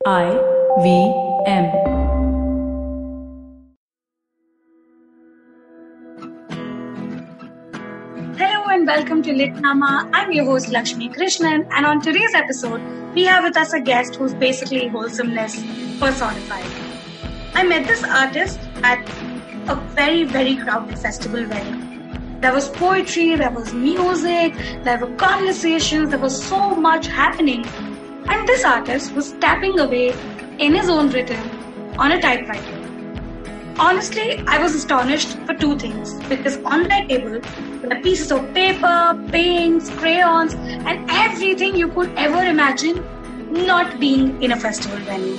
IVM. Hello and welcome to Litnama. I'm your host Lakshmi Krishnan, and on today's episode, we have with us a guest who's basically wholesomeness personified. I met this artist at a very, very crowded festival venue. There was poetry, there was music, there were conversations, there was so much happening. And this artist was tapping away in his own rhythm on a typewriter. Honestly, I was astonished for two things, because on that table were pieces of paper, paints, crayons, and everything you could ever imagine not being in a festival venue.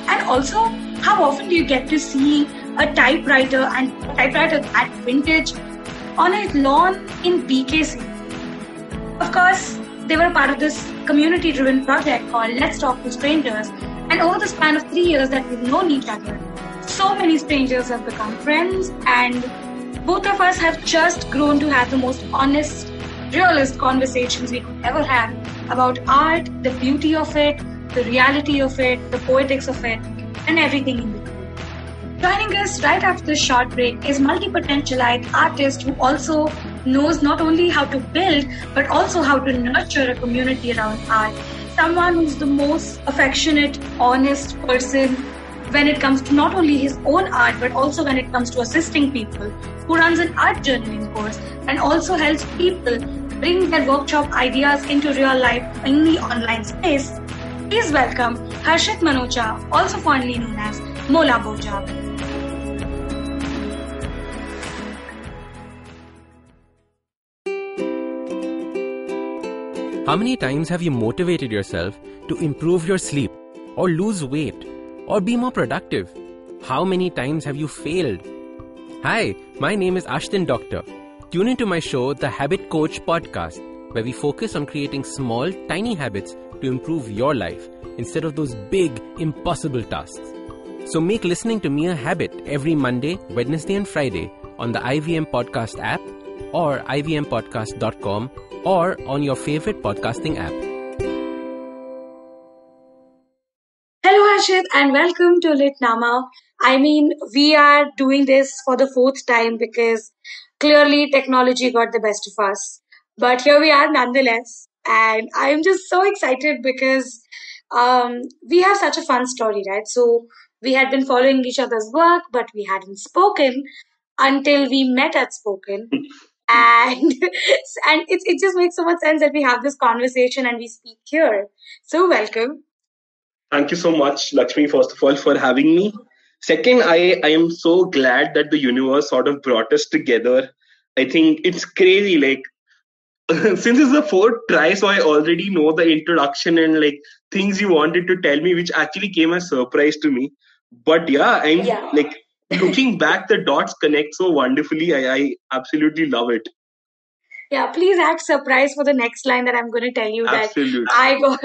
And also, how often do you get to see a typewriter that vintage on a lawn in BKC? Of course, they were part of this community-driven project called Let's Talk to Strangers, and over the span of 3 years that we've known each other, so many strangers have become friends, and both of us have just grown to have the most honest, realist conversations we could ever have about art, the beauty of it, the reality of it, the poetics of it, and everything in between. Joining us right after this short break is multi-potentialite artist who also knows not only how to build, but also how to nurture a community around art. Someone who's the most affectionate, honest person when it comes to not only his own art, but also when it comes to assisting people, who runs an art journaling course and also helps people bring their workshop ideas into real life in the online space. Please welcome Harshit Manocha, also fondly known as Mola Boja. How many times have you motivated yourself to improve your sleep or lose weight or be more productive? How many times have you failed? Hi, my name is Ashton Doctor. Tune into my show, The Habit Coach Podcast, where we focus on creating small, tiny habits to improve your life instead of those big, impossible tasks. So make listening to me a habit every Monday, Wednesday and Friday on the IVM Podcast app or ivmpodcast.com or on your favorite podcasting app. Hello Harshit and welcome to Litnama. I mean, we are doing this for the fourth time because clearly technology got the best of us. But here we are nonetheless. And I'm just so excited because we have such a fun story, right? So we had been following each other's work, but we hadn't spoken until we met at Spoken. And and it just makes so much sense that we have this conversation and we speak here. So welcome. Thank you so much, Lakshmi, first of all, for having me. Second, I am so glad that the universe sort of brought us together. I think it's crazy. Like, since it's the fourth try, so I already know the introduction and like things you wanted to tell me, which actually came as surprise to me. But yeah, I'm like looking back, the dots connect so wonderfully. I absolutely love it. Yeah, please act surprised for the next line that I'm going to tell you Absolutely. that I got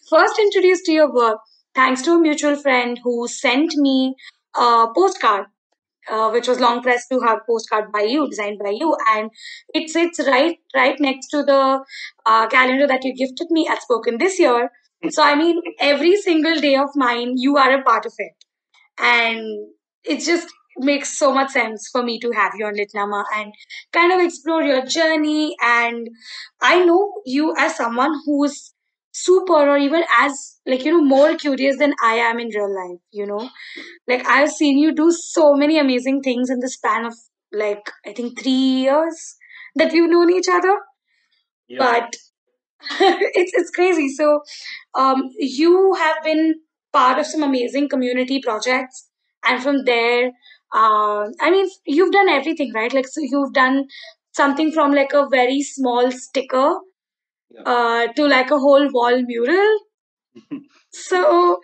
first introduced to your work thanks to a mutual friend who sent me a postcard, which was long press to hug postcard by you, designed by you, and it sits right next to the calendar that you gifted me at Spoken this year. So I mean, every single day of mine, you are a part of it, and it just makes so much sense for me to have you on Litnama and kind of explore your journey. And I know you as someone who's super or even as more curious than I am in real life. Like I've seen you do so many amazing things in the span of like I think 3 years that we've known each other. Yeah. But it's crazy. So you have been part of some amazing community projects, and from there, I mean, you've done everything, right? Like, so you've done something from like a very small sticker to like a whole wall mural. So,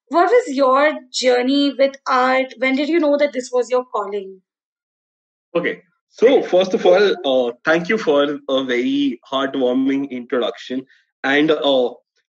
what was your journey with art? When did you know that this was your calling? Okay. So, first of all, thank you for a very heartwarming introduction. And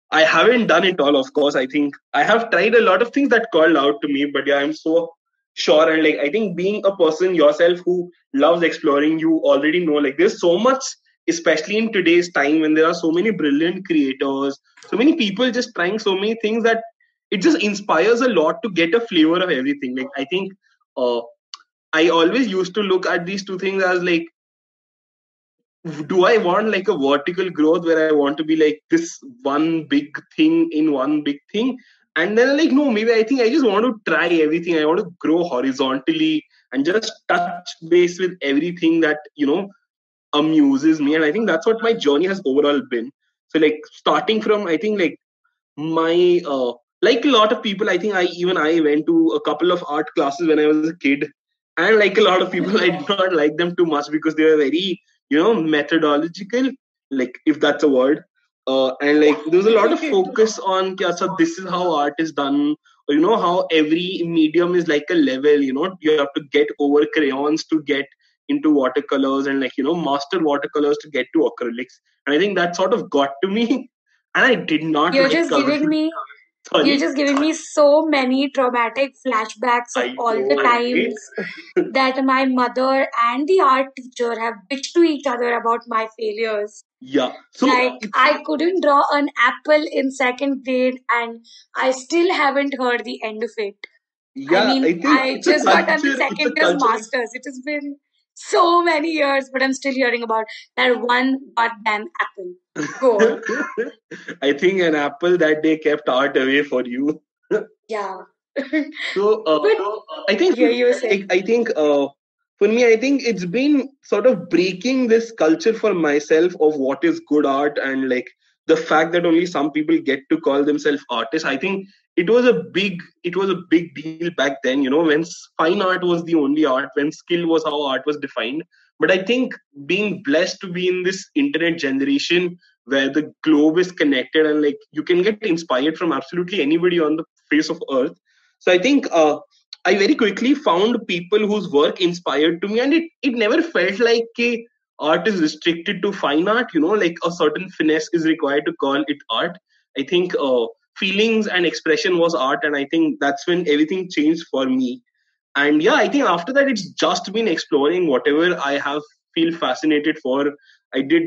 I haven't done it all, of course. I think I have tried a lot of things that called out to me, but yeah, I'm so sure. And like, I think being a person yourself who loves exploring, you already know, like, there's so much, especially in today's time when there are so many brilliant creators, so many people just trying so many things that it just inspires a lot to get a flavor of everything. Like I think uh, I always used to look at these two things as like, do I want like a vertical growth where I want to be like this one big thing in one big thing? And then like, no, maybe I think I just want to try everything. I want to grow horizontally and just touch base with everything that, amuses me. And I think that's what my journey has overall been. So like starting from, I think like my, like a lot of people, I think I went to a couple of art classes when I was a kid. And like a lot of people, I did not like them too much because they were very, methodological, like if that's a word. And like there was a lot of focus on, kya, so this is how art is done, or how every medium is like a level. You have to get over crayons to get into watercolors, and like master watercolors to get to acrylics. And I think that sort of got to me, and I did not You're like just giving coloring. me Sorry, you're just giving me so many traumatic flashbacks of I all the know, right? times that my mother and the art teacher have bitched to each other about my failures. Yeah. So Like, I couldn't draw an apple in second grade and I still haven't heard the end of it. I yeah, mean, I think I it's a just got done the culture. It's a second year's culture. masters. It has been so many years, but I'm still hearing about that one goddamn apple. Go on. I think an apple that day kept art away for you. Yeah. So But I think yeah, you were saying. I think for me, I think it's been sort of breaking this culture for myself of what is good art, and like the fact that only some people get to call themselves artists. I think it was a big deal back then. When fine art was the only art, when skill was how art was defined. But I think being blessed to be in this internet generation where the globe is connected and like you can get inspired from absolutely anybody on the face of earth. So I think I very quickly found people whose work inspired to me, and it never felt like art is restricted to fine art. Like a certain finesse is required to call it art. I think feelings and expression was art, and I think that's when everything changed for me. And yeah, I think after that it's just been exploring whatever I have feel fascinated for. I did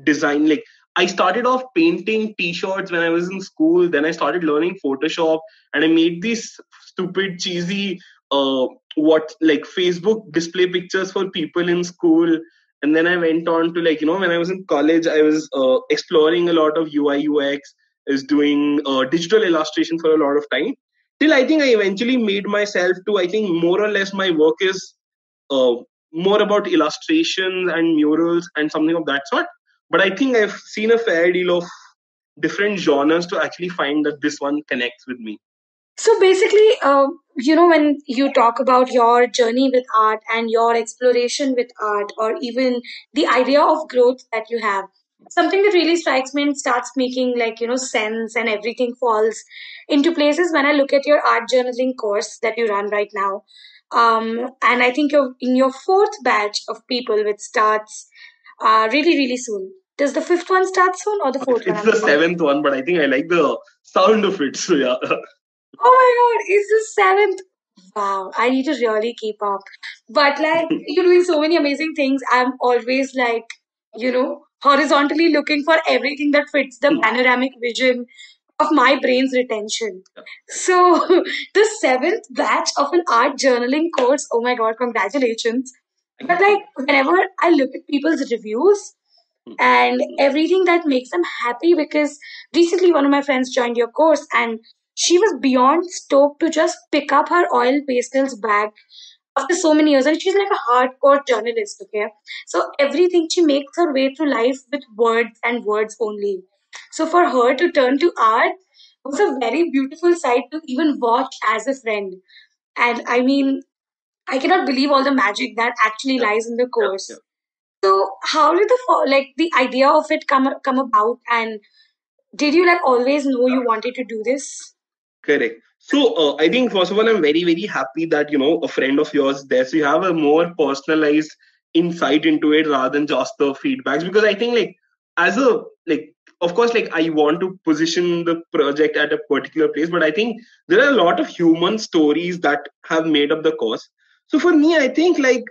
design, like I started off painting t-shirts when I was in school, then I started learning Photoshop, and I made these stupid cheesy what like Facebook display pictures for people in school. And then I went on to, like, when I was in college, I was exploring a lot of UI UX, is doing digital illustration for a lot of time, till I think I eventually made myself to, I think more or less my work is uh, more about illustrations and murals and something of that sort. But I think I've seen a fair deal of different genres to actually find that this one connects with me. So basically, when you talk about your journey with art and your exploration with art, or even the idea of growth that you have, something that really strikes me and starts making like, sense and everything falls into places when I look at your art journaling course that you run right now. And I think you're in your fourth batch of people, which starts really, really soon. Does the fifth one start soon or the fourth one? It's I'm the missing. seventh one, but I think I like the sound of it. So yeah. Oh my God, it's the seventh. Wow, I need to really keep up. But like, you're doing so many amazing things. I'm always like, horizontally looking for everything that fits the panoramic vision of my brain's retention. So, the seventh batch of an art journaling course, oh my God, congratulations. But like, whenever I look at people's reviews, and everything that makes them happy, because recently one of my friends joined your course and she was beyond stoked to just pick up her oil pastels bag after so many years, and she's like a hardcore journalist. Okay, so everything, she makes her way through life with words and words only. So for her to turn to art was a very beautiful sight to even watch as a friend. And I mean, I cannot believe all the magic that actually lies in the course. So how did like the idea of it come about, and did you like always know you wanted to do this? Correct. So I think first of all, I'm very very happy that a friend of yours there. So you have a more personalized insight into it rather than just the feedbacks. Because I think like as a like of course like I want to position the project at a particular place, but I think there are a lot of human stories that have made up the course. So for me, I think like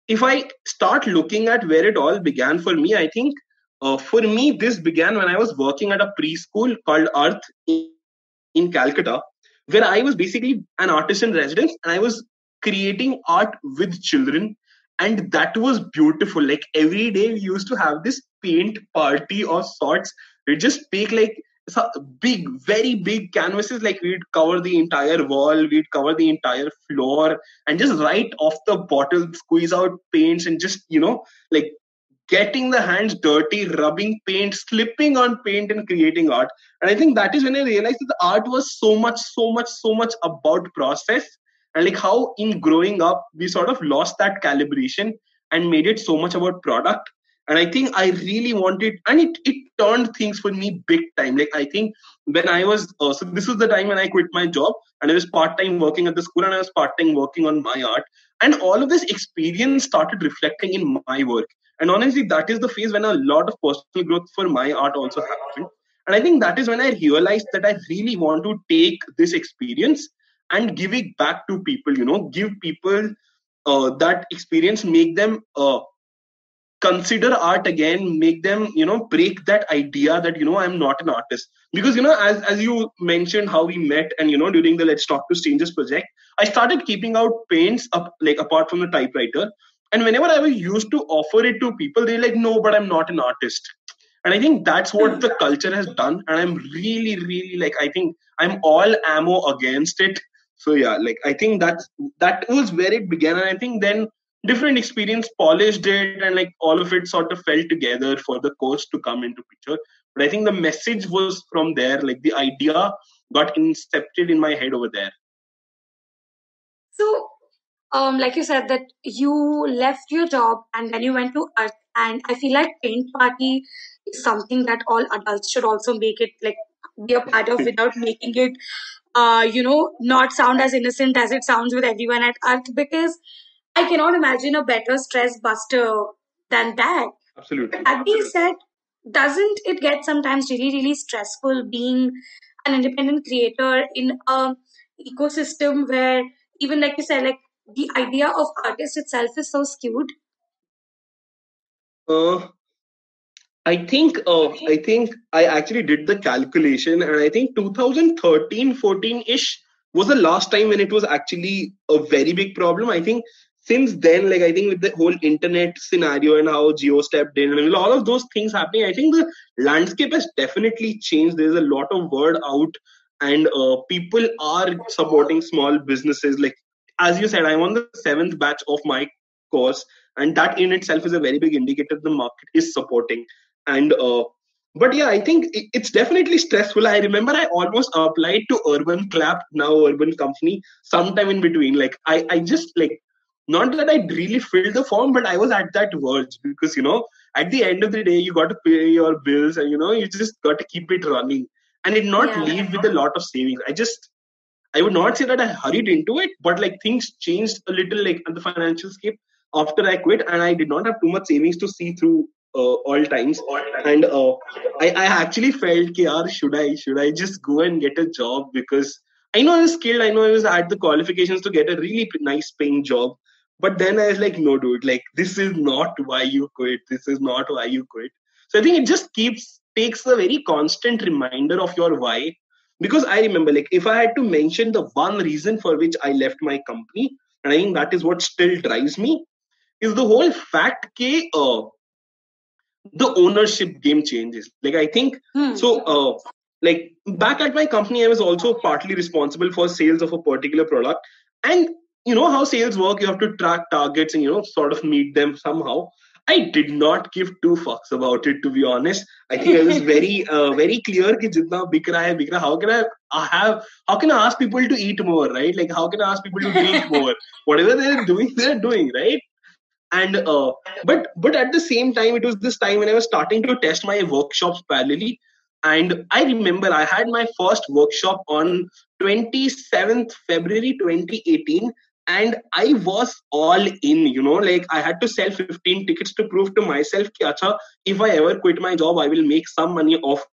if I start looking at where it all began for me, I think for me this began when I was working at a preschool called Earth in Calcutta, where I was basically an artist in residence and I was creating art with children. And that was beautiful. Like every day we used to have this paint party of sorts. We just make like big, very big canvases. Like we'd cover the entire wall, we'd cover the entire floor, and just right off the bottle, squeeze out paints and just, like getting the hands dirty, rubbing paint, slipping on paint, and creating art. And I think that is when I realized that the art was so much, so much, so much about process. And like how in growing up, we sort of lost that calibration and made it so much about product. And I think I really wanted, and it turned things for me big time. Like I think when I was, so this was the time when I quit my job and I was part time working at the school and I was part time working on my art. And all of this experience started reflecting in my work. And honestly, that is the phase when a lot of personal growth for my art also happened. And I think that is when I realized that I really want to take this experience and give it back to people, give people that experience, make them consider art again, make them, break that idea that, I'm not an artist. Because, as you mentioned how we met and, during the Let's Talk to Strangers project, I started keeping out paints up, like apart from the typewriter. And whenever I was used to offer it to people, they're like, no, but I'm not an artist. And I think that's what the culture has done. And I'm really, really like, I think I'm all ammo against it. So yeah, like I think that was where it began. And I think then different experience polished it and like all of it sort of fell together for the course to come into picture. But I think the message was from there, like the idea got incepted in my head over there. So, like you said that you left your job and then you went to art, and I feel like paint party is something that all adults should also make it like be a part of without making it not sound as innocent as it sounds with everyone at art, because I cannot imagine a better stress buster than that. Absolutely. That being said, doesn't it get sometimes really, really stressful being an independent creator in a ecosystem where, even like you said, like the idea of artist itself is so skewed? Uh, I think I actually did the calculation, and I think 2013, 14-ish was the last time when it was actually a very big problem. I think since then, like I think with the whole internet scenario and how Geo stepped in and all of those things happening, I think the landscape has definitely changed. There's a lot of word out, and people are supporting small businesses. Like as you said, I'm on the seventh batch of my course, and that in itself is a very big indicator the market is supporting. And but yeah, I think it's definitely stressful. I remember I almost applied to Urban Clap, now Urban Company, sometime in between. Like I just like, not that I really filled the form, but I was at that verge because at the end of the day you got to pay your bills and you just got to keep it running and it not Yeah. leave with a lot of savings. I would not say that I hurried into it, but like things changed a little like at the financial scape after I quit, and I did not have too much savings to see through all times. And I actually felt, ki, yaar, should I just go and get a job, because I know I was skilled, I know I had the qualifications to get a really nice paying job. But then I was like, no, dude, like this is not why you quit. This is not why you quit. So I think it just takes a very constant reminder of your why. Because I remember, like, if I had to mention the one reason for which I left my company, and I think that is what still drives me, is the whole fact that the ownership game changes. Like, I think so. Like back at my company, I was also partly responsible for sales of a particular product, and you know how sales work. You have to track targets and sort of meet them somehow. I did not give two fucks about it, to be honest. I think I was very clear कि जितना बिक रहा है बिक रहा. How can I ask people to eat more, right? Like how can I ask people to drink more? Whatever they're doing, right? And but at the same time, it was this time when I was starting to test my workshops parallelly. And I remember I had my first workshop on 27th February 2018, and I was all in, like I had to sell 15 tickets to prove to myself कि अच्छा, if I ever quit my job, I will make some money off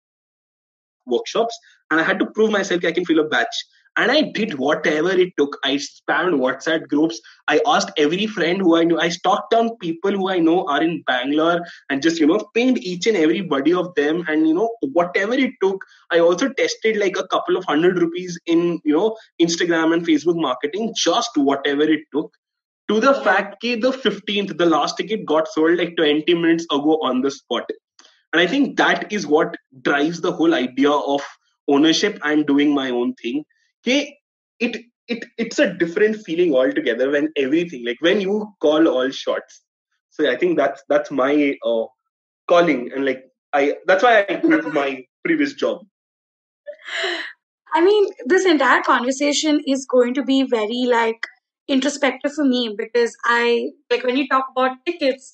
workshops. And I had to prove myself that I can fill a batch. And I did whatever it took. I spammed WhatsApp groups. I asked every friend who I knew. I stalked down people who I know are in Bangalore and just, pinged each and every body of them. And, whatever it took, I also tested like a couple of ₹100 in, Instagram and Facebook marketing, just whatever it took. To the fact that the 15th, the last ticket got sold like 20 minutes ago on the spot. And I think that is what drives the whole idea of ownership and doing my own thing. Okay, it's a different feeling altogether when everything, like when you call all shots. So I think that's my calling, and like that's why I quit my previous job. I mean, this entire conversation is going to be very like introspective for me because I like when you talk about tickets,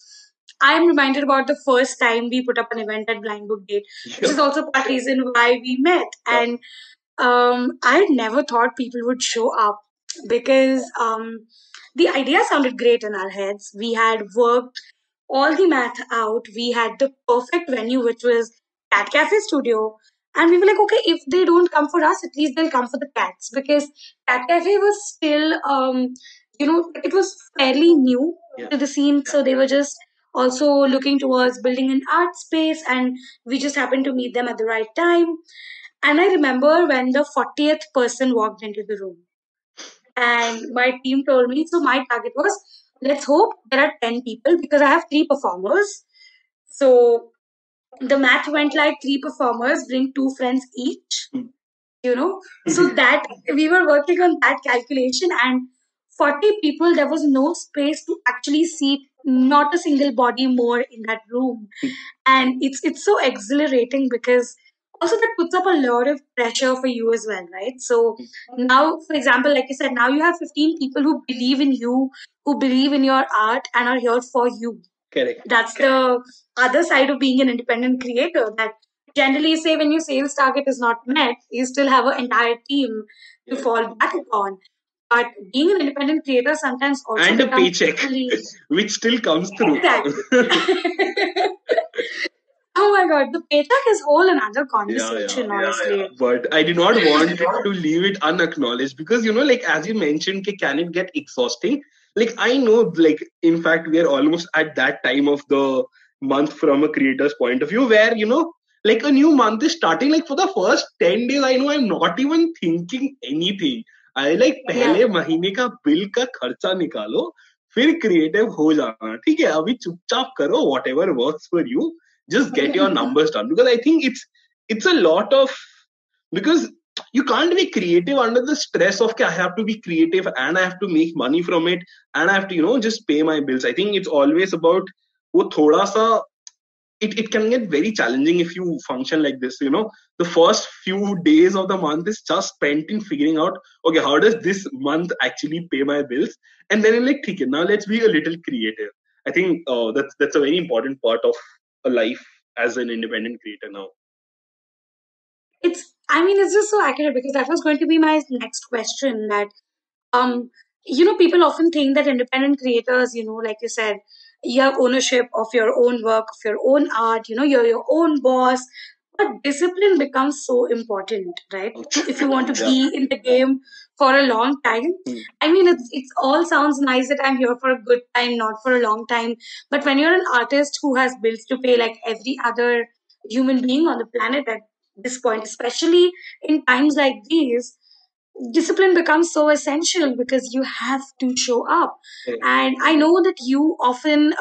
I'm reminded about the first time we put up an event at Blind Book Gate, which is also part reason why we met. And I never thought people would show up because the idea sounded great in our heads. We had worked all the math out. We had the perfect venue, which was Cat Cafe Studio. And we were like, okay, if they don't come for us, at least they'll come for the cats because Cat Cafe was still, it was fairly new to the scene. So they were just also looking towards building an art space, and we just happened to meet them at the right time. And I remember when the 40th person walked into the room, and my team told me, so my target was, let's hope there are 10 people because I have 3 performers. So the math went like 3 performers bring 2 friends each, So that we were working on that calculation, and 40 people, there was no space to actually seat not a single body more in that room. And it's so exhilarating because also that puts up a lot of pressure for you as well, right? So now, for example, like you said, now you have 15 people who believe in you, who believe in your art and are here for you. Correct. That's the other side of being an independent creator, that generally say when your sales target is not met, you still have an entire team to fall back upon. But being an independent creator sometimes also and a becomes paycheck, really... which still comes through. Exactly. Oh my god, the paycheck is whole another conversation, honestly. But I do not want to leave it unacknowledged because, like as you mentioned, can it get exhausting? Like I know, like in fact, we are almost at that time of the month from a creator's point of view where, like a new month is starting. Like for the first 10 days, I know I'm not even thinking anything. I like पहले महीने का bill का खर्चा निकालो, फिर creative हो जाना. ठीक है, अभी चुपचाप करो, whatever works for you. Just get your numbers done, because I think it's a lot of, because you can't be creative under the stress of I have to be creative and I have to make money from it and I have to just pay my bills. I think it's always about वो थोड़ा सा, it can get very challenging if you function like this. The first few days of the month is just spent in figuring out, okay, how does this month actually pay my bills, and then you're like, okay, now let's be a little creative. I think that's a very important part of a life as an independent creator now. It's just so accurate because that was going to be my next question, that people often think that independent creators, like you said, you have ownership of your own work, of your own art, you're your own boss. But discipline becomes so important, right? If you want to be in the game for a long time. I mean, it's all sounds nice that I'm here for a good time, not for a long time. But when you're an artist who has bills to pay like every other human being on the planet at this point, especially in times like these, discipline becomes so essential because you have to show up. And I know that you often,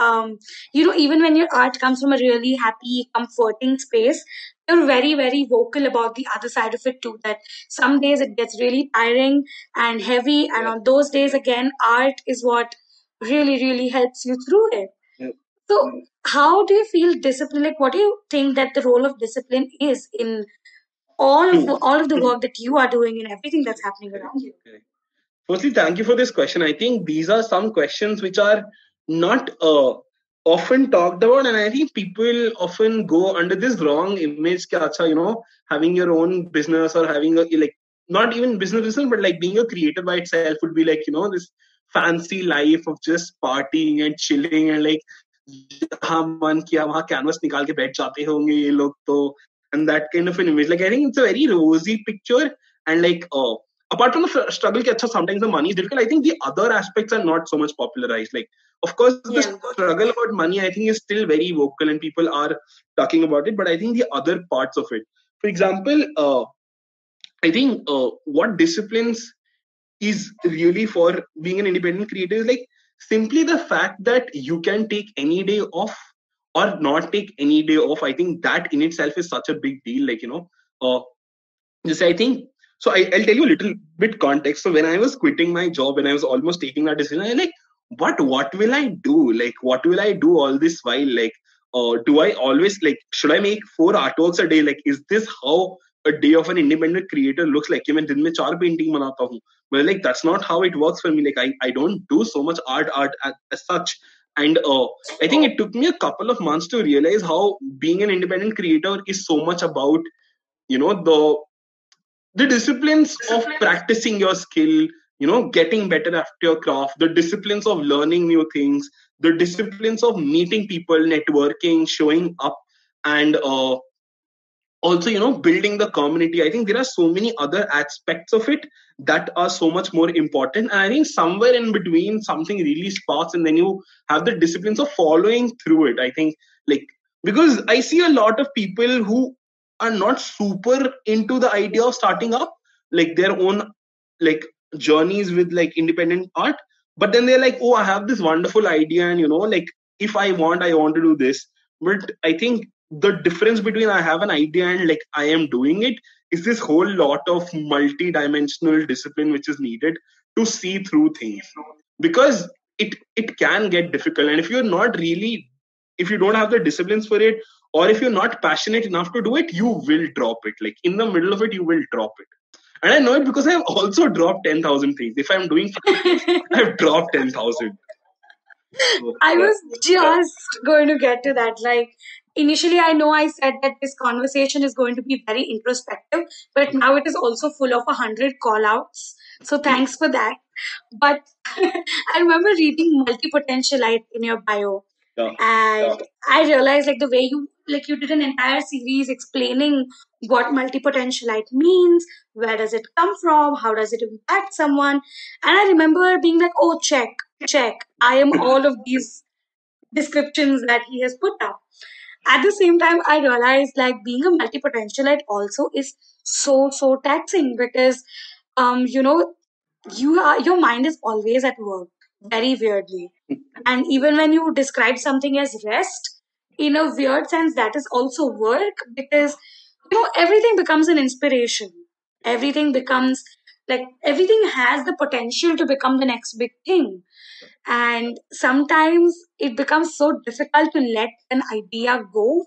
even when your art comes from a really happy, comforting space, you're very, very vocal about the other side of it too, that some days it gets really tiring and heavy. And on those days, again, art is what really, really helps you through it. So how do you feel discipline? Like, what do you think that the role of discipline is in all of the work that you are doing and everything that's happening around you? Firstly, thank you for this question. I think these are some questions which are not often talked about, and I think people often go under this wrong image that, having your own business or having like not even business, but like being a creator by itself would be like, this fancy life of just partying and chilling and like हाँ मन किया वहाँ canvas निकाल के बैठ जाते होंगे ये लोग तो, and that kind of an image. Like I think it's a very rosy picture, and like apart from the struggle, sometimes the money is difficult. I think the other aspects are not so much popularized. Like, of course, the struggle about money, I think, is still very vocal and people are talking about it. But I think the other parts of it, for example, I think what disciplines is really for being an independent creator is like simply the fact that you can take any day off or not take any day off. I think that in itself is such a big deal. Like, just I think so. I'll tell you a little bit context. So when I was quitting my job, when I was almost taking that decision, I like, what will I do? Like, what will I do all this while? Like, do I always like? Should I make 4 artworks a day? Like, is this how a day of an independent creator looks like? कि मैं दिन में 4 painting बनाता हूँ. But like, that's not how it works for me. Like, I don't do so much art as such. And I think it took me a couple of months to realize how being an independent creator is so much about, the disciplines of practicing your skill, getting better at your craft, the disciplines of learning new things, the disciplines of meeting people, networking, showing up, and also, building the community. I think there are so many other aspects of it that are so much more important. And I think somewhere in between, something really sparks, and then you have the disciplines of following through it. I think, like, because I see a lot of people who are not super into the idea of starting up like their own like journeys with like independent art, but then they're like, oh, I have this wonderful idea, and like, if I want to do this. But I think the difference between I have an idea and like I am doing it is this whole lot of multi-dimensional discipline which is needed to see through things, because it can get difficult. And if you don't have the disciplines for it, or if you're not passionate enough to do it, you will drop it. Like in the middle of it, you will drop it. And I know it because I've also dropped 10,000 things. If I'm doing 5 I've dropped 10,000. I was just going to get to that. Like, initially, I know I said that this conversation is going to be very introspective, but now it is also full of 100 call outs. So, thanks for that. But I remember reading multi-potentialite in your bio. Yeah. And I realized like the way you did an entire series explaining what multi-potentialite means, where does it come from, how does it impact someone. And I remember being like, oh, check, I am all of these descriptions that he has put up. At the same time, I realized like being a multi-potentialite also is so taxing, because your mind is always at work, very weirdly. And even when you describe something as rest, in a weird sense, that is also work, because everything becomes an inspiration. Everything becomes like everything has the potential to become the next big thing. And sometimes it becomes so difficult to let an idea go,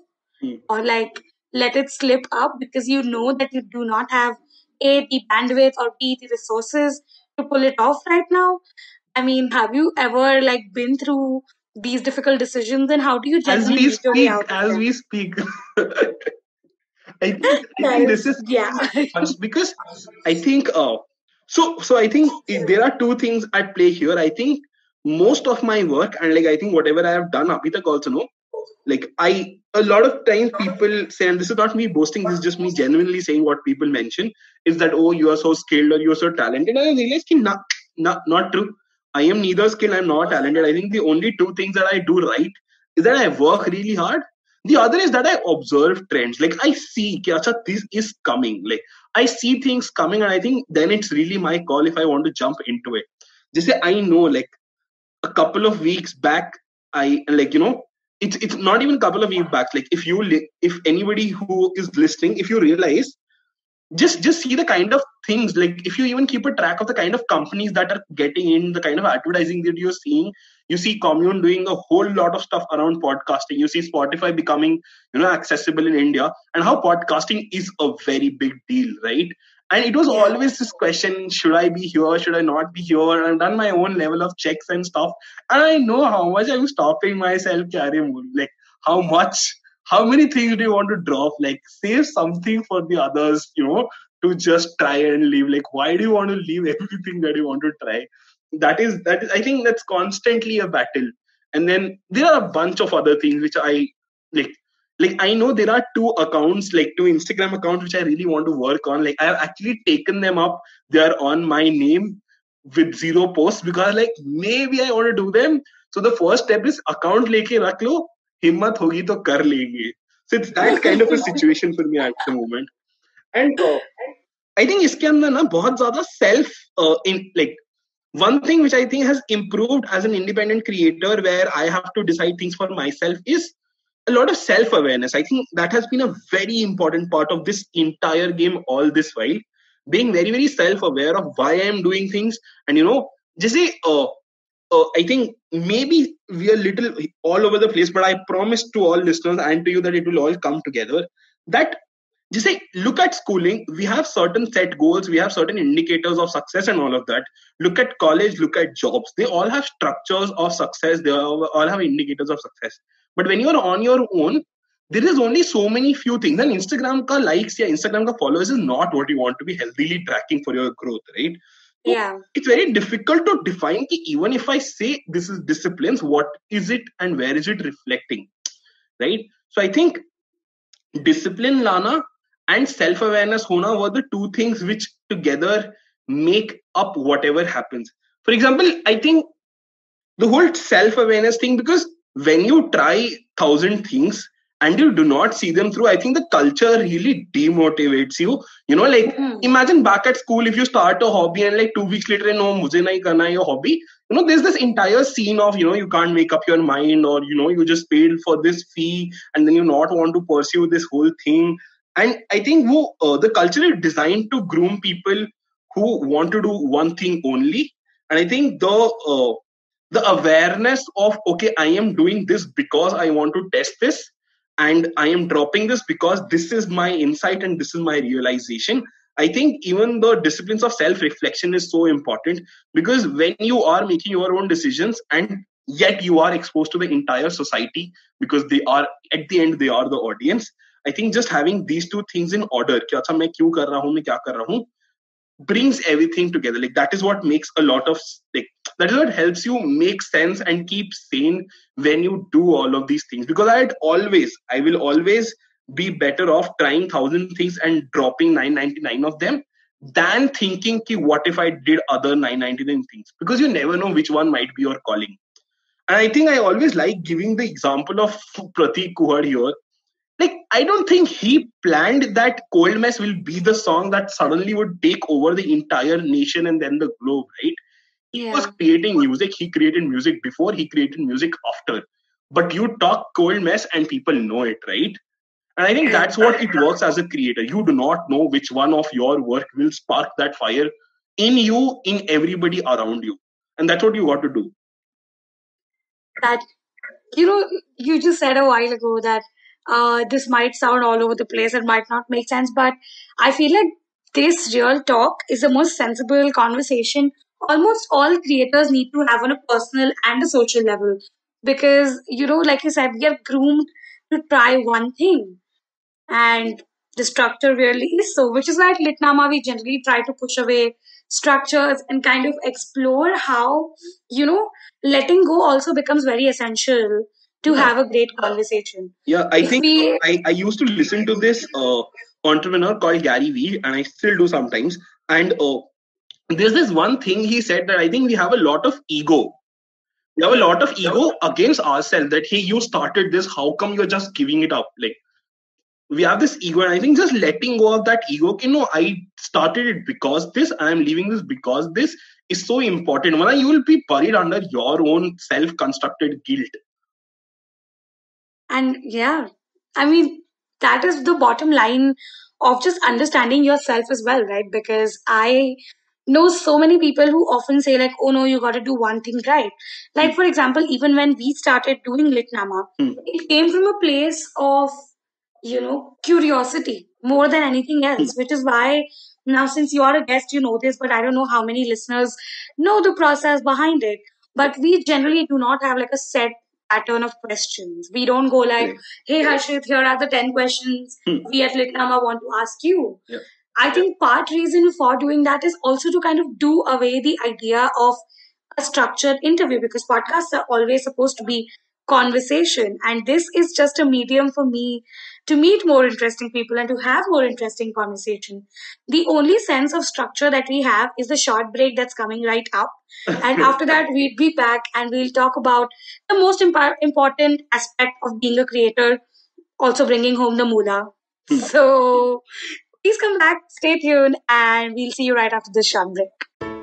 or like let it slip up, because you know that you do not have A, the bandwidth, or B, the resources to pull it off right now. I mean, have you ever like been through these difficult decisions, and how do you As generally we make your way speak, out of as them? we speak. I think this is Yeah. much because I think so I think there are two things at play here. I think most of my work, and like I think whatever I have done abhi tak also, no, like a lot of times people say, and this is not me boasting, this is just me genuinely saying what people mention, is that, oh, you are so skilled or you are so talented. And I realized not true. I am neither skilled, I'm not talented. I think the only two things that I do right is that I work really hard. The other is that I observe trends. Like I see, ki, acha, this is coming. Like I see things coming, and I think then it's really my call if I want to jump into it. Just say I know, like a couple of weeks back, I like it's not even a couple of weeks back. Like if anybody who is listening, if you realize, just see the kind of things, like if you even keep a track of the kind of companies that are getting in, the kind of advertising that you're seeing. You see Commune doing a whole lot of stuff around podcasting. You see Spotify becoming accessible in India, and how podcasting is a very big deal, right? And it was always this question, should I be here, should I not be here? And I've done my own level of checks and stuff, and I know how much I'm stopping myself, like how many things do you want to drop? Like, save something for the others, to just try and leave. Like, why do you want to leave everything that you want to try? That is, I think that's constantly a battle. And then there are a bunch of other things which I like. like I know there are two accounts, like two Instagram accounts which I really want to work on. Like I have actually taken them up. They are on my name with zero posts because like maybe I want to do them. So the first step is account leke rakh lo, himmat hogi to kar lenge. So it's that kind of a situation for me at the moment. And I think इसके अंदर ना बहुत ज्यादा self in like one thing which I think has improved as an independent creator where I have to decide things for myself is a lot of self awareness. I think that has been a very important part of this entire game all this while. Being very, very self aware of why I am doing things. And, just say, I think maybe we are little all over the place, but I promise to all listeners and to you that it will all come together. That just say, look at schooling, we have certain set goals, we have certain indicators of success and all of that. Look at college, look at jobs, they all have structures of success, they all have indicators of success. But when you're on your own, there is only so many few things. And Instagram ka likes या Instagram ka followers is not what you want to be healthily tracking for your growth, right? Yeah. It's very difficult to define ki even if I say this is disciplines, what is it and where is it reflecting, right? So I think discipline lana and self-awareness hona were the two things which together make up whatever happens. For example, I think the whole self-awareness thing, because when you try thousand things and you do not see them through, I think the culture really demotivates you. Like imagine back at school, if you start a hobby and like 2 weeks later, no, mujhe nahi karna hai your hobby. There's this entire scene of, you can't make up your mind, or, you just paid for this fee and then you not want to pursue this whole thing. And I think the culture is designed to groom people who want to do one thing only. And I think the awareness of, okay, I am doing this because I want to test this, and I am dropping this because this is my insight and this is my realization. I think even the disciplines of self reflection is so important, because when you are making your own decisions and yet you are exposed to the entire society, because they are at the end they are the audience. I think just having these two things in order, कि अच्छा मैं क्यों कर रहा हूँ, मैं क्या कर रहा हूँ, brings everything together. Like that is what makes a lot of, like, that is what helps you make sense and keep sane when you do all of these things. Because I will always be better off trying thousand things and dropping 999 of them than thinking ki what if I did other 999 things, because you never know which one might be your calling. And I think I always like giving the example of Pratik Kuhad here. Like, I don't think he planned that Cold Mess will be the song that suddenly would take over the entire nation and then the globe, right? He was creating music. He created music before, he created music after. But you talk Cold Mess and people know it, right? And I think that's what it works as a creator. You do not know which one of your work will spark that fire in you, in everybody around you. And that's what you got to do. That, you just said a while ago that this might sound all over the place and might not make sense, but I feel like this real talk is the most sensible conversation almost all creators need to have on a personal and a social level. Because, like you said, we are groomed to try one thing, and the structure really is so, which is why at Litnama we generally try to push away structures and kind of explore how, letting go also becomes very essential to have a great conversation. Yeah, I think I used to listen to this entrepreneur called Gary Vee, and I still do sometimes. And there's this one thing he said that I think we have a lot of ego. We have a lot of ego against ourselves that, hey, you started this, how come you're just giving it up? Like, we have this ego, and I think just letting go of that ego, I started it because this, I'm leaving this because this, is so important. When you will be buried under your own self-constructed guilt. And yeah, I mean, that is the bottom line of just understanding yourself as well, right? Because I know so many people who often say, like, oh no, you got to do one thing right. Like, for example, even when we started doing Litnama, it came from a place of, curiosity more than anything else, which is why now, since you are a guest, you know this, but I don't know how many listeners know the process behind it. But we generally do not have like a set pattern of questions. We don't go like, hey Harshit, here are the 10 questions we at Litnama want to ask you. I think part reason for doing that is also to kind of do away the idea of a structured interview, because podcasts are always supposed to be conversation. And this is just a medium for me to meet more interesting people and to have more interesting conversation. The only sense of structure that we have is the short break that's coming right up. And after that, we'll be back and we'll talk about the most important aspect of being a creator, also bringing home the moolah. So please come back, stay tuned, and we'll see you right after this short break.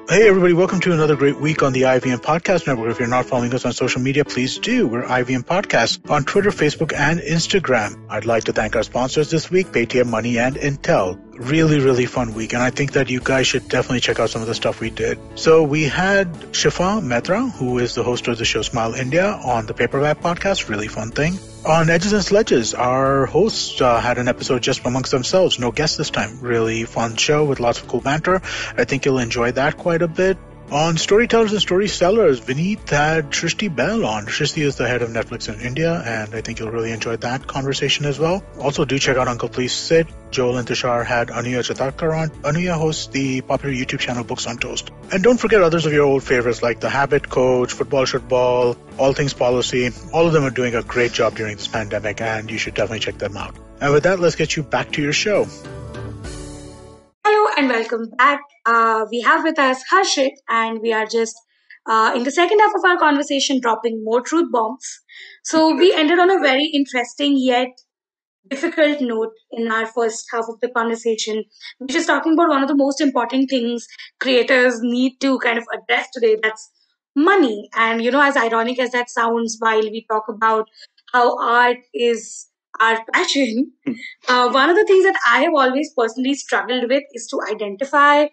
Hey everybody, welcome to another great week on the IVM Podcast Network. If you're not following us on social media, please do. We're IVM Podcast on Twitter, Facebook, and Instagram. I'd like to thank our sponsors this week, Paytm Money and Intel. Really fun week, and I think that you guys should definitely check out some of the stuff we did. So we had Shifa Mehta, who is the host of the show Smile India, on the Paperback Podcast. Really fun thing. On Edges and Sledges, our hosts had an episode just amongst themselves. No guests this time. Really fun show with lots of cool banter. I think you'll enjoy that quite a bit. On Storytellers and Storysellers, Vineet had Shrishti Bell on. Shrishti is the head of Netflix in India, and I think you'll really enjoy that conversation as well. Also, do check out Uncle Please Sit. Joel and Tushar had Anuya Chatakar on. Anuya hosts the popular YouTube channel Books on Toast. And don't forget others of your old favorites like The Habit Coach, Football Should Ball, All Things Policy. All of them are doing a great job during this pandemic, and you should definitely check them out. And with that, let's get you back to your show. Hello and welcome back. We have with us Harshit, and we are just in the second half of our conversation dropping more truth bombs. So we ended on a very interesting yet difficult note in our first half of the conversation, which is talking about one of the most important things creators need to kind of address today. That's money. And as ironic as that sounds, while we talk about how art is our passion, one of the things that I have always personally struggled with is to identify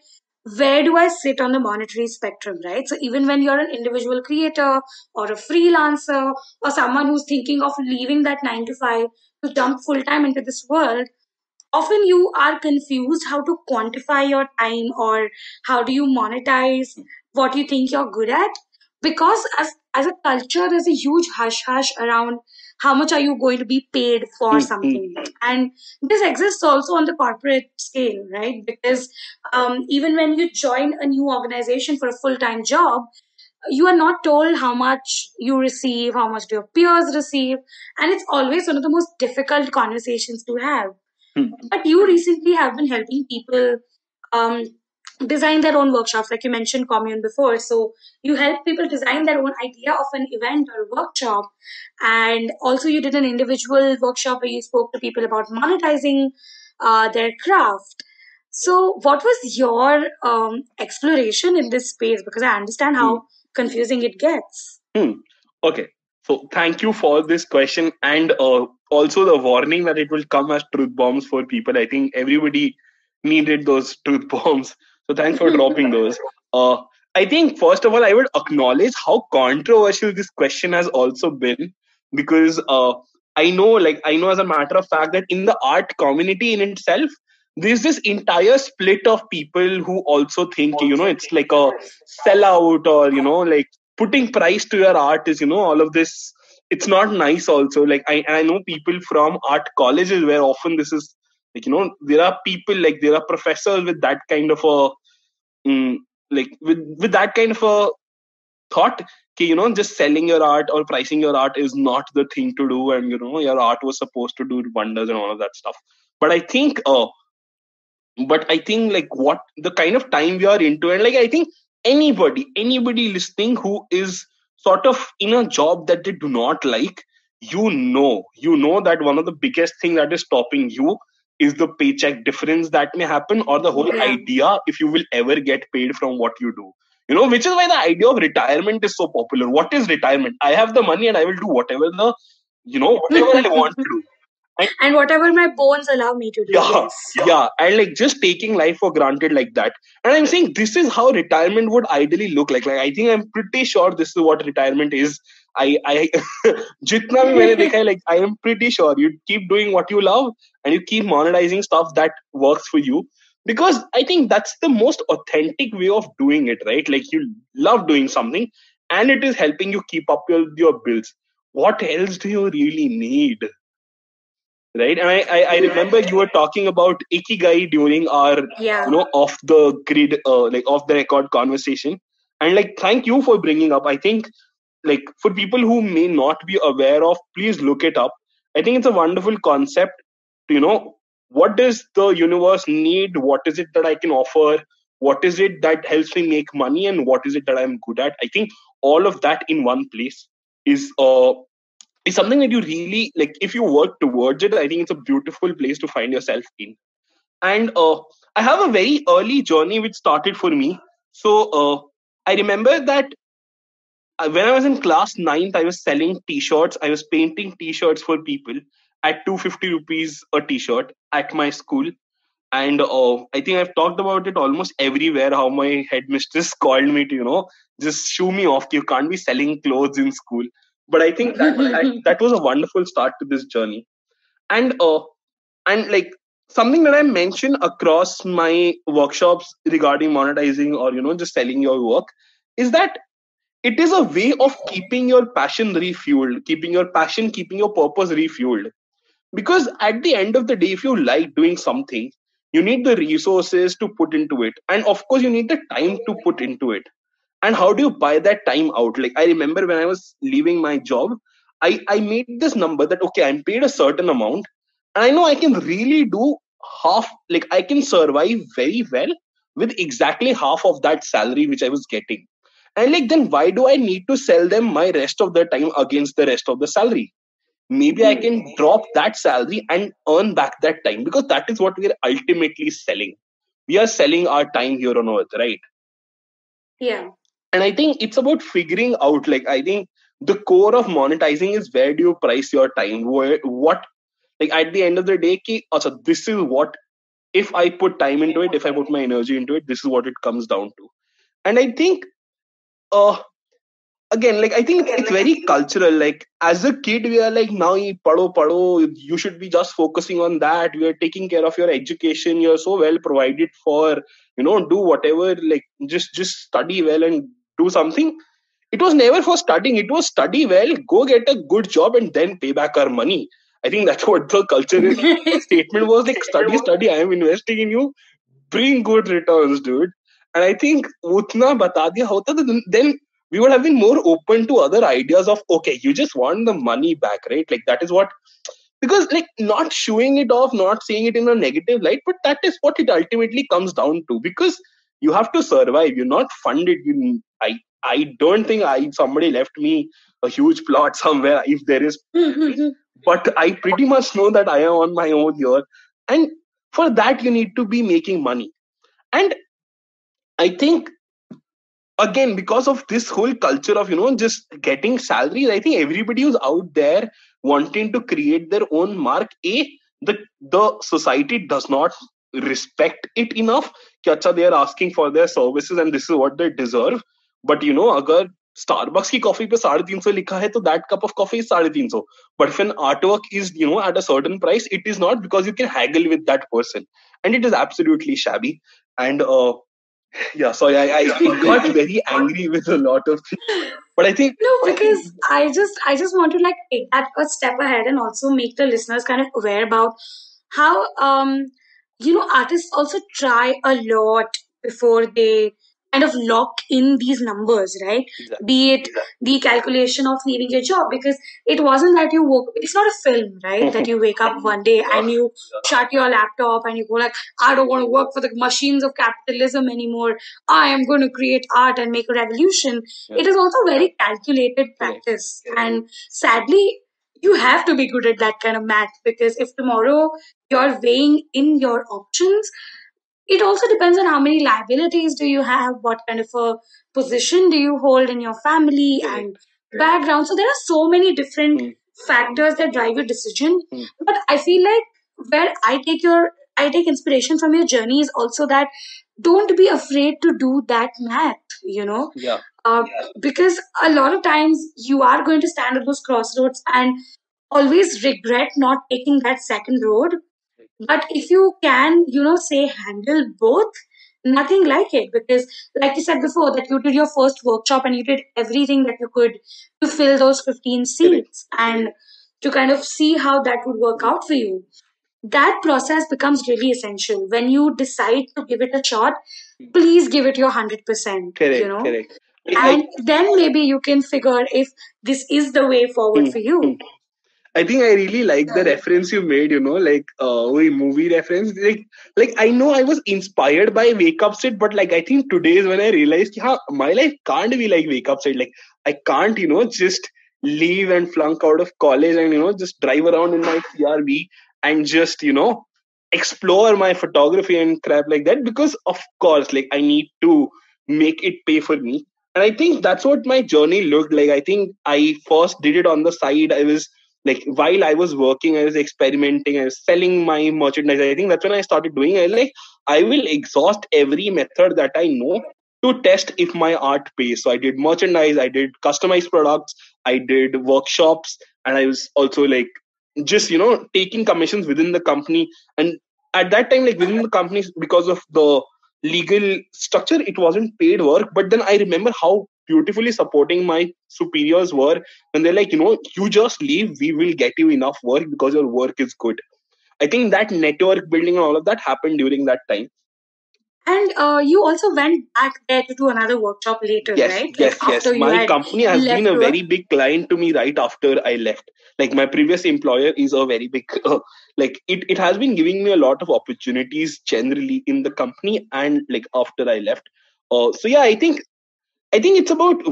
where do I sit on the monetary spectrum, right? So even when you're an individual creator or a freelancer or someone who's thinking of leaving that 9 to 5 to jump full time into this world, often you are confused how to quantify your time or how do you monetize what you think you're good at, because as a culture there's a huge hush around how much are you going to be paid for something. And this exists also on the corporate scale, right? Because even when you join a new organization for a full-time job, you are not told how much you receive, how much do your peers receive, and it's always one of the most difficult conversations to have. But you recently have been helping people design their own workshops, like you mentioned Commune before. So you help people design their own idea of an event or a workshop. And also you did an individual workshop where you spoke to people about monetizing their craft. So what was your exploration in this space? Because I understand how confusing it gets. Okay. So thank you for this question, and also the warning that it will come as truth bombs for people. I think everybody needed those truth bombs. So thanks for dropping those. I think first of all, I would acknowledge how controversial this question has also been, because I know as a matter of fact that in the art community in itself, there's this entire split of people who also think, it's like a sellout, or, like putting price to your art is, all of this. It's not nice also. Like I know people from art colleges where often this is like, there are people, like there are professors with that kind of a, with that kind of a thought, just selling your art or pricing your art is not the thing to do. And, your art was supposed to do wonders and all of that stuff. But I think like what the kind of time we are into, and like I think anybody listening who is sort of in a job that they do not like, you know that one of the biggest thing that is stopping you is the paycheck difference that may happen, or the whole idea if you will ever get paid from what you do. Which is why the idea of retirement is so popular. What is retirement? I have the money and I will do whatever I want to do. And whatever my bones allow me to do. Yeah. And like just taking life for granted like that. And I'm saying this is how retirement would ideally look like. Like I think I'm pretty sure this is what retirement is. I jitna bhi maine dekha hai, like I am pretty sure you keep doing what you love and you keep monetizing stuff that works for you. Because I think that's the most authentic way of doing it, right? Like you love doing something and it is helping you keep up your bills. What else do you really need? Right? And I remember you were talking about Ikigai during our, off the grid, like off the record conversation. And like, thank you for bringing up. I think like for people who may not be aware of, please look it up. I think it's a wonderful concept to, what does the universe need? What is it that I can offer? What is it that helps me make money? And what is it that I'm good at? I think all of that in one place is is something that you really like. If you work towards it, I think it's a beautiful place to find yourself in. And I have a very early journey which started for me. So I remember that when I was in class ninth, I was selling t-shirts. I was painting t-shirts for people at 250 rupees a t-shirt at my school. And I think I've talked about it almost everywhere, how my headmistress called me to, just shoo me off. You can't be selling clothes in school. But I think that was a wonderful start to this journey. And like something that I mention across my workshops regarding monetizing or, just selling your work is that it is a way of keeping your passion refueled, keeping your purpose refueled. Because at the end of the day, if you like doing something, you need the resources to put into it. And of course, you need the time to put into it. And how do you buy that time out? Like, I remember when I was leaving my job, I made this number that, okay, I'm paid a certain amount. And I know I can really do half, like, I can survive very well with exactly half of that salary which I was getting. And like, then why do I need to sell them my rest of the time against the rest of the salary? Maybe I can drop that salary and earn back that time, because that is what we are ultimately selling. We are selling our time here on earth, right? Yeah. And I think it's about figuring out, like, I think the core of monetizing is, where do you price your time? What, like, at the end of the day, also, this is what, if I put time into it, if I put my energy into it, this is what it comes down to. And I think, uh, again, like, I think it's very cultural. Like, as a kid, we are like, now pado, you should be just focusing on that. You are taking care of your education. You're so well provided for, do whatever, like, just study well and do something. It was never for studying. It was study well, go get a good job, and then pay back our money. I think that's what the culture is. The statement was like, study, I am investing in you, bring good returns, dude. And I think utna bata diya hota, then we would have been more open to other ideas of, okay, you just want the money back, right? Like, that is what, because, like, not showing it off, not saying it in a negative light, but that is what it ultimately comes down to. Because you have to survive, you're not funded. I don't think somebody left me a huge plot somewhere, if there is. But I pretty much know that I am on my own here. And for that, you need to be making money. And I think, again, because of this whole culture of, just getting salaries, I think everybody who's out there wanting to create their own mark, the society does not respect it enough. कि अच्छा, they are asking for their services and this is what they deserve. But अगर Starbucks की coffee पे 350 लिखा है, तो that cup of coffee is 350. But if an artwork is, at a certain price, it is not, because you can haggle with that person. And it is absolutely shabby. And yeah, sorry, I got very angry with a lot of things. But I think, No, because I just want to like take that a step ahead and also make the listeners kind of aware about how artists also try a lot before they kind of lock in these numbers, right? exactly. Be it the calculation of leaving your job, because it wasn't that you woke, it's not a film, right? That you wake up one day and you shut your laptop and you go like, I don't want to work for the machines of capitalism anymore. I am going to create art and make a revolution. Yeah. It is also very calculated practice. And sadly, you have to be good at that kind of math, because if tomorrow you're weighing in your options, it also depends on how many liabilities do you have, what kind of a position do you hold in your family and background. So there are so many different factors that drive your decision. But I feel like where I take inspiration from your journey is also that don't be afraid to do that math. Yeah. Because a lot of times you are going to stand at those crossroads and always regret not taking that second road. But if you can, say handle both, nothing like it. Because, like you said before, that you did your first workshop and you did everything that you could to fill those 15 seats and to kind of see how that would work out for you. That process becomes really essential. When you decide to give it a shot, please give it your 100%. Correct. And then maybe you can figure if this is the way forward for you. I think I really like the reference you made, like movie reference. Like I know I was inspired by Wake Up Sid, but like I think today is when I realized, yeah, my life can't be like Wake Up Sid. Like I can't, just leave and flunk out of college and just drive around in my CRV and just explore my photography and crap like that, because of course, like I need to make it pay for me. And I think that's what my journey looked like. I think I first did it on the side. I was like, while I was working, I was experimenting, I was selling my merchandise. I think that's when I started doing it. Like, I will exhaust every method that I know to test if my art pays. So I did merchandise, I did customized products, I did workshops, and I was also like just taking commissions within the company. And at that time, like within the companies, because of the legal structure, it wasn't paid work. But then I remember how beautifully supporting my superiors were when they're like, you just leave, we will get you enough work because your work is good. I think that network building and all of that happened during that time. And you also went back there to do another workshop later, Yes, right? yes, Like yes. after you My had company has been left a to very big client to me right after I left. Like my previous employer is a very big, like it has been giving me a lot of opportunities generally in the company and like after I left. So yeah, I think it's about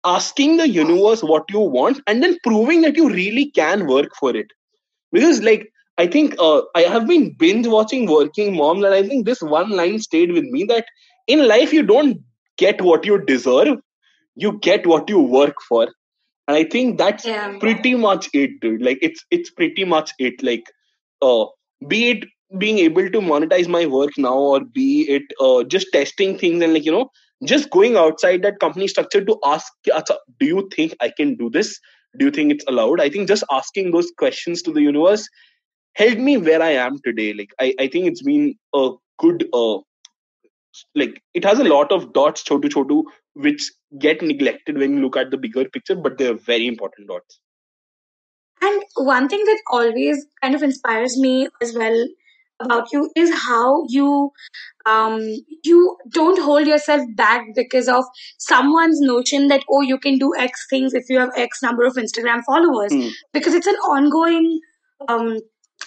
asking the universe what you want and then proving that you really can work for it. Because like I think I have been binge watching Working Moms, and I think this one line stayed with me, that in life you don't get what you deserve, you get what you work for. And I think that's pretty much it, dude. Like it's pretty much it. Like uh be it being able to monetize my work now, or be it just testing things and like just going outside that company structure to ask, "Acha, do you think I can do this? Do you think it's allowed?" I think just asking those questions to the universe helped me where I am today. Like I think it's been a good like it has a lot of dots, chotu chotu, which get neglected when you look at the bigger picture, but they're very important dots. And one thing that always kind of inspires me as well about you is how um, you don't hold yourself back because of someone's notion that, oh, you can do X things if you have X number of Instagram followers. Because it's an ongoing um,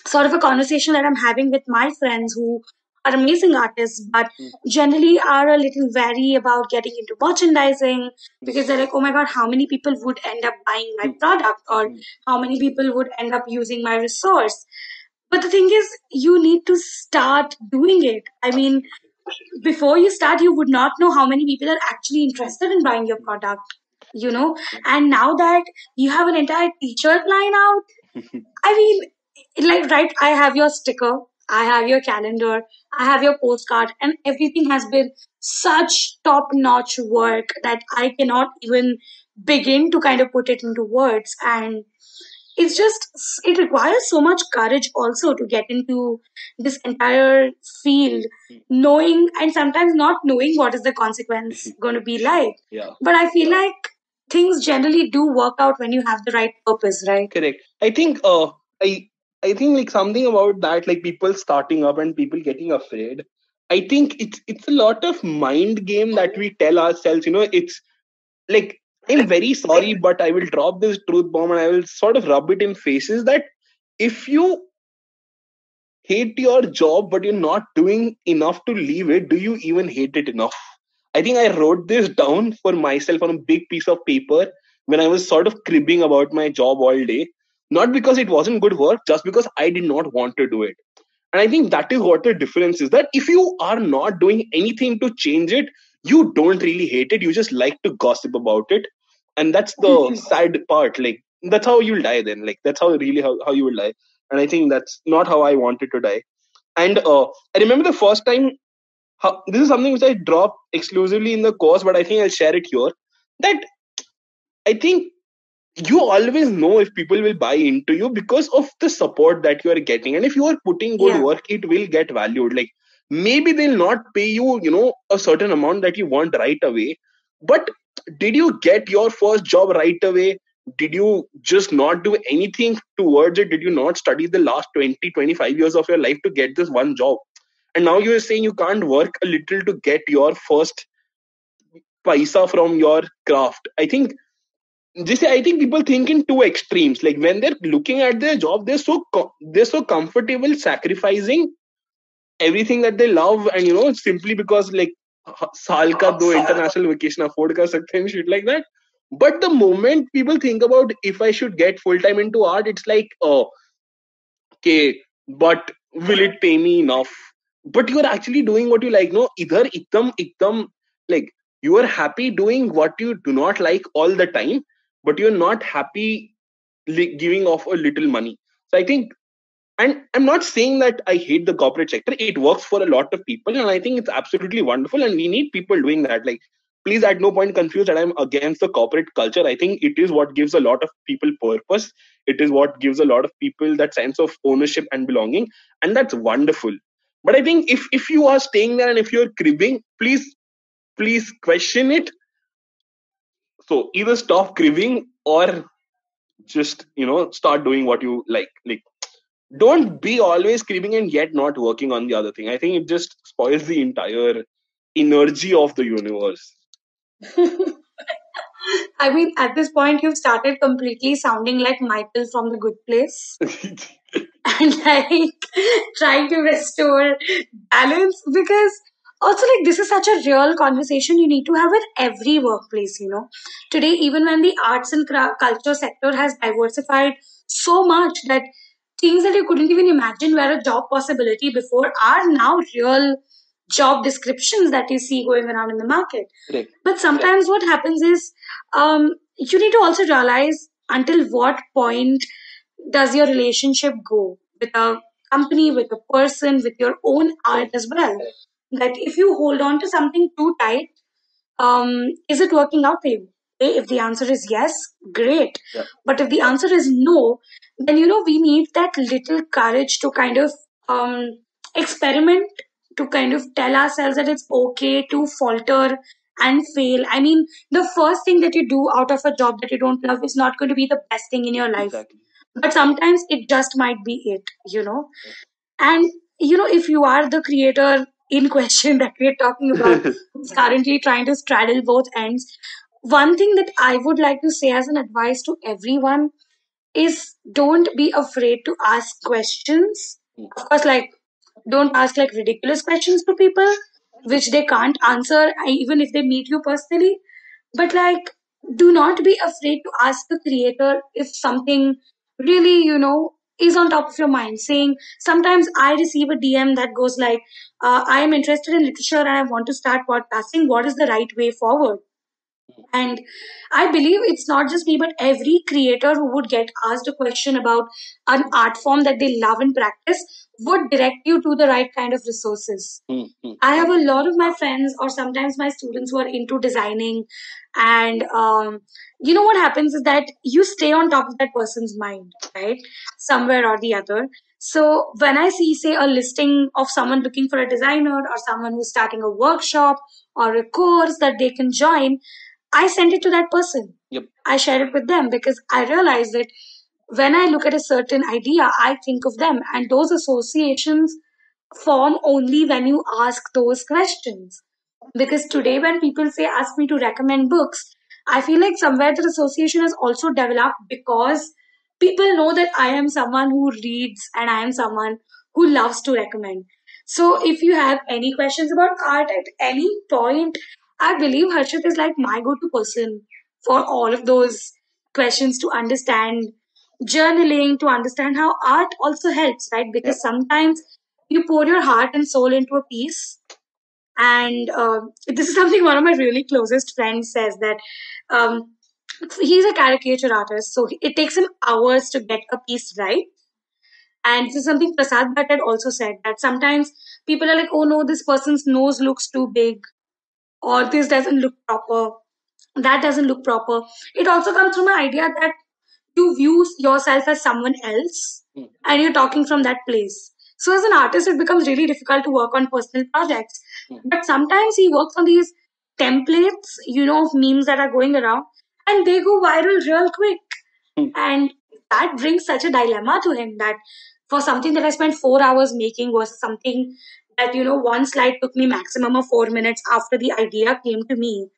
sort of a conversation that I'm having with my friends who are amazing artists, but generally are a little wary about getting into merchandising because they're like, oh my God, how many people would end up buying my product, or how many people would end up using my resource? But the thing is, you need to start doing it. I mean, before you start, you would not know how many people are actually interested in buying your product. And now that you have an entire t-shirt line out, I mean, like, right, I have your sticker, I have your calendar, I have your postcard, and everything has been such top notch work that I cannot even begin to kind of put it into words. And it's just, it requires so much courage also to get into this entire field, knowing and sometimes not knowing what is the consequence going to be like. Yeah. But I feel like things generally do work out when you have the right purpose, right? Correct. I think I think like something about that, like people starting up and people getting afraid. I think it's a lot of mind game that we tell ourselves. It's like, I'm very sorry, but I will drop this truth bomb and I will sort of rub it in faces that if you hate your job but you're not doing enough to leave it, do you even hate it enough? I think I wrote this down for myself on a big piece of paper when I was sort of cribbing about my job all day. Not because it wasn't good work, just because I did not want to do it. And I think that is what the difference is, that if you are not doing anything to change it, you don't really hate it. You just like to gossip about it. And that's the sad part. Like, that's how you'll die then. Like, that's how you will die. And I think that's not how I wanted to die. And I remember the first time, this is something which I dropped exclusively in the course, but I think I'll share it here. That I think you always know if people will buy into you because of the support that you are getting. And if you are putting good work, it will get valued. Like maybe they'll not pay you, a certain amount that you want right away. But did you get your first job right away? Did you just not do anything towards it? Did you not study the last 20-25 years of your life to get this one job? And now you're saying you can't work a little to get your first paisa from your craft. I think people think in two extremes. Like when they're looking at their job, they're so comfortable sacrificing everything that they love, and simply because like साल का दो international vacation afford कर सकते हैं, shit like that. But the moment people think about if I should get full time into art, it's like, oh, okay, but will it pay me enough? But you are actually doing what you like. No, either ekdam like you are happy doing what you do not like all the time, but you're not happy giving off a little money. So I think, and I'm not saying that I hate the corporate sector. It works for a lot of people, and I think it's absolutely wonderful, and we need people doing that. Like, please at no point confuse that I'm against the corporate culture. I think it is what gives a lot of people purpose. It is what gives a lot of people that sense of ownership and belonging, and that's wonderful. But I think if you are staying there and if you're cribbing, please question it. So either stop cribbing or just start doing what you like. Like, don't be always cribbing and yet not working on the other thing. I think it just spoils the entire energy of the universe. I mean, at this point, you've started completely sounding like Michael from The Good Place and like trying to restore balance, because also like this is such a real conversation you need to have with every workplace. Today, even when the arts and culture sector has diversified so much that things that you couldn't even imagine were a job possibility before are now real job descriptions that you see going around in the market. Right. But sometimes what happens is, you need to also realize until what point does your relationship go with a company, with a person, with your own art as well. That if you hold on to something too tight, is it working out for you? Okay, if the answer is yes, great. Yeah. But if the answer is no, then we need that little courage to kind of experiment, to kind of tell ourselves that it's okay to falter and fail. I mean, the first thing that you do out of a job that you don't love is not going to be the best thing in your life. Exactly. But sometimes it just might be it. And if you are the creator in question that we're talking about, who's currently trying to straddle both ends, one thing that I would like to say as an advice to everyone is don't be afraid to ask questions. Of course, like, don't ask like ridiculous questions to people which they can't answer, even if they meet you personally. But like, do not be afraid to ask the creator if something really, is on top of your mind. Saying, sometimes I receive a DM that goes like, I am interested in literature and I want to start podcasting. What is the right way forward? And I believe it's not just me, but every creator who would get asked a question about an art form that they love and practice would direct you to the right kind of resources. I have a lot of my friends or sometimes my students who are into designing, and what happens is that you stay on top of that person's mind, right? Somewhere or the other. So when I see, say, a listing of someone looking for a designer or someone who's starting a workshop or a course that they can join, I send it to that person. Yep. I share it with them because I realize that when I look at a certain idea, I think of them, and those associations form only when you ask those questions. Because today, when people say, ask me to recommend books, I feel like somewhere that association has also developed because people know that I am someone who reads and I am someone who loves to recommend. So, if you have any questions about art at any point, I believe Harshit is like my go to person for all of those questions, to understand journaling, to understand how art also helps, right? Because sometimes you pour your heart and soul into a piece, and this is something one of my really closest friends says, that um, he's a caricature artist, so it takes him hours to get a piece right. And this is something Prasad Bhatt had also said, that sometimes people are like, oh no, this person's nose looks too big, or this doesn't look proper, that doesn't look proper. It also comes from an idea that you view yourself as someone else and you're talking from that place. So as an artist, it becomes really difficult to work on personal projects. But sometimes he works on these templates, of memes that are going around, and they go viral real quick. And that brings such a dilemma to him, that for something that I spent 4 hours making versus something that, one slide took me maximum of 4 minutes after the idea came to me.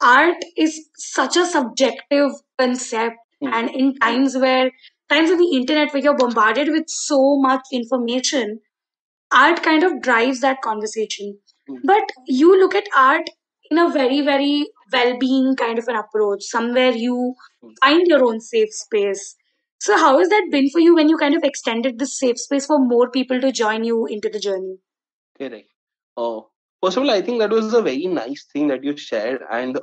art is such a subjective concept, and in times of the internet where you're bombarded with so much information, art kind of drives that conversation. But you look at art in a very, very well-being kind of an approach, somewhere you find your own safe space. So how has that been for you when you kind of extended this safe space for more people to join you into the journey? Correct. First of all, I think that was a very nice thing that you shared, and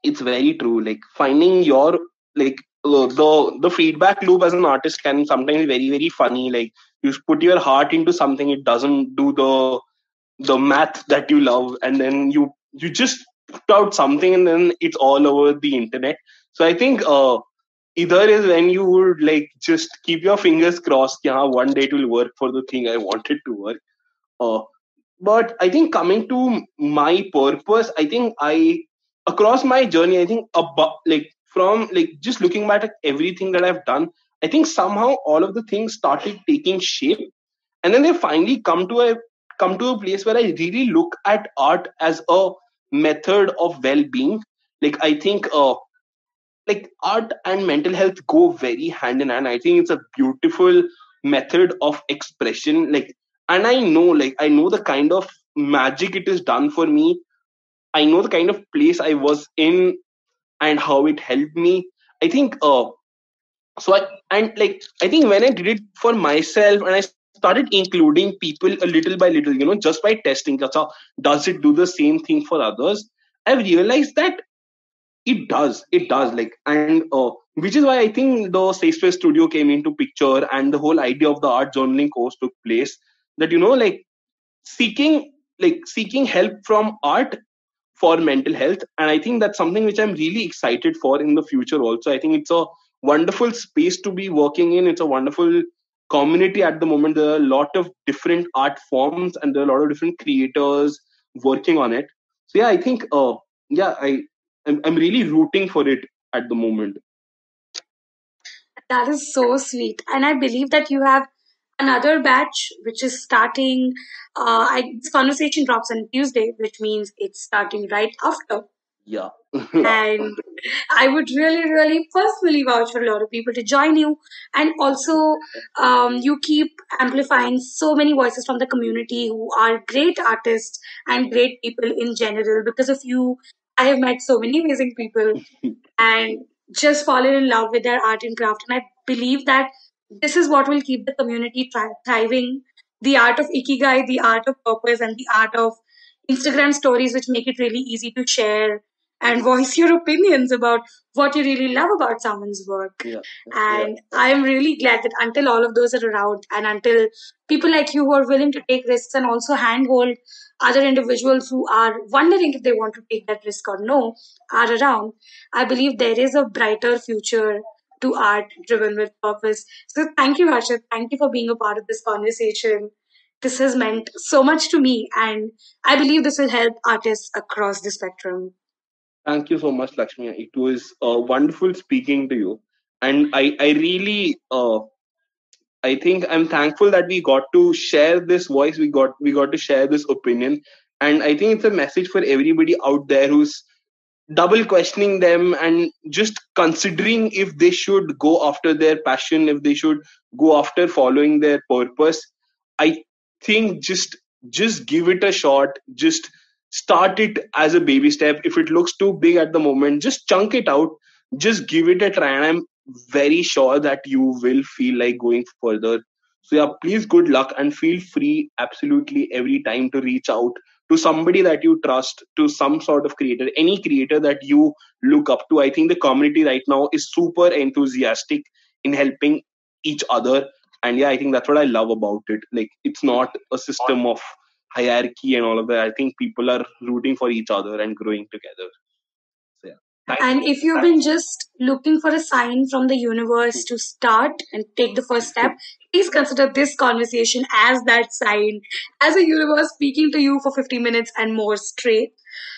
it's very true. Like finding your like the feedback loop as an artist can sometimes be very very funny. Like you put your heart into something, it doesn't do the math that you love, and then you just put out something, and then it's all over the internet. So I think either is when you would like just keep your fingers crossed. Yeah, one day it will work for the thing I wanted to work. Uh, but I think coming to my purpose, I think I across my journey, I think about like from like just looking back at everything that I've done, I think somehow all of the things started taking shape, and then they finally come to a place where I really look at art as a method of well-being. Like I think like art and mental health go very hand in hand. I think it's a beautiful method of expression. Like, and I know the kind of magic it has done for me. I know the kind of place I was in and how it helped me. I think so I think when I did it for myself and I started including people a little by little, just by testing, does it do the same thing for others? I've realized that it does like, and which is why I think the Safe Space Studio came into picture and the whole idea of the art journaling course took place. That like seeking help from art for mental health, and I think that's something which I'm really excited for in the future also. I think it's a wonderful space to be working in. It's a wonderful community at the moment. There are a lot of different art forms and there are a lot of different creators working on it. So yeah, I think yeah I I'm really rooting for it at the moment. That is so sweet. And I believe that you have another batch which is starting. This conversation drops on Tuesday, which means it's starting right after. Yeah. And I would really, really personally vouch for a lot of people to join you. And also, you keep amplifying so many voices from the community who are great artists and great people in general. Because of you, I have met so many amazing people and just fallen in love with their art and craft. And I believe that this is what will keep the community thriving. The art of ikigai, the art of purpose, and the art of Instagram stories, which make it really easy to share and voice your opinions about what you really love about someone's work. Yeah. And I'm really glad that until all of those are around and until people like you who are willing to take risks and also handhold other individuals who are wondering if they want to take that risk or no are around, I believe there is a brighter future to art driven with purpose. So thank you, Harshit. Thank you for being a part of this conversation. This has meant so much to me, and I believe this will help artists across the spectrum. Thank you so much, Lakshmi. It was wonderful speaking to you, and I really I think I'm thankful that we got to share this voice. We got to share this opinion, and I think it's a message for everybody out there who's double questioning them and just considering if they should go after their passion, if they should go after following their purpose. I think just give it a shot. Just start it as a baby step. If it looks too big at the moment, just chunk it out. Just give it a try, and I'm very sure that you will feel like going further. So yeah, please good luck and feel free absolutely every time to reach out to somebody that you trust, to some sort of creator, any creator that you look up to. I think the community right now is super enthusiastic in helping each other. And yeah, I think that's what I love about it. Like, it's not a system of hierarchy and all of that. I think people are rooting for each other and growing together. So yeah. And if you've been just looking for a sign from the universe to start and take the first step, please consider this conversation as that sign, as a universe speaking to you for 50 minutes and more straight.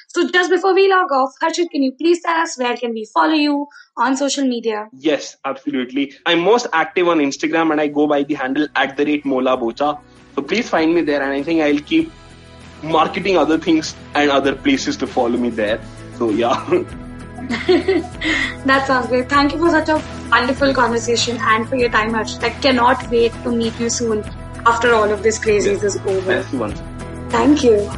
So just before we log off, Harshit, can you please tell us where can we follow you on social media? Yes, absolutely. I'm most active on Instagram and I go by the handle @Mola Bocha. So please find me there, and I think I'll keep marketing other things and other places to follow me there. So yeah. That sounds great. Thank you for such a wonderful conversation and for your time, Harsh. I cannot wait to meet you soon after all of this craziness is over. Thank you.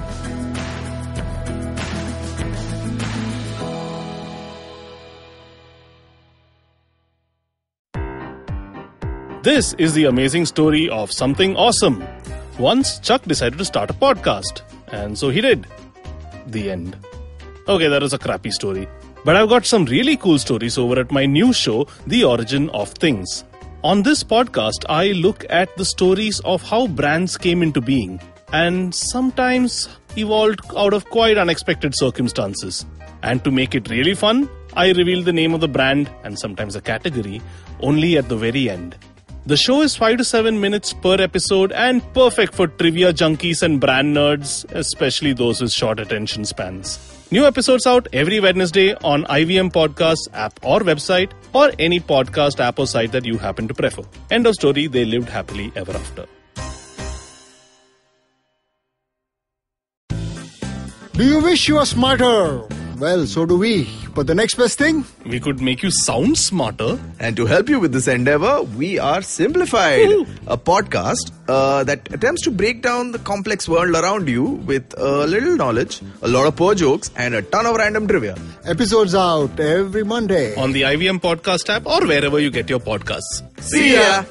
This is the amazing story of something awesome. Once Chuck decided to start a podcast, and so he did. The end. Okay, that was a crappy story. But I've got some really cool stories over at my new show, The Origin of Things. On this podcast, I look at the stories of how brands came into being and sometimes evolved out of quite unexpected circumstances. And to make it really fun, I reveal the name of the brand and sometimes a category only at the very end. The show is 5 to 7 minutes per episode and perfect for trivia junkies and brand nerds, especially those with short attention spans. New episodes out every Wednesday on IVM Podcasts app or website or any podcast app or site that you happen to prefer. End of story, they lived happily ever after. Do you wish you were smarter? Well, so do we. But the next best thing? We could make you sound smarter. And to help you with this endeavor, we are Simplified, a podcast that attempts to break down the complex world around you with a little knowledge, a lot of poor jokes, and a ton of random trivia. Episodes out every Monday On the IVM Podcast app or wherever you get your podcasts. See ya!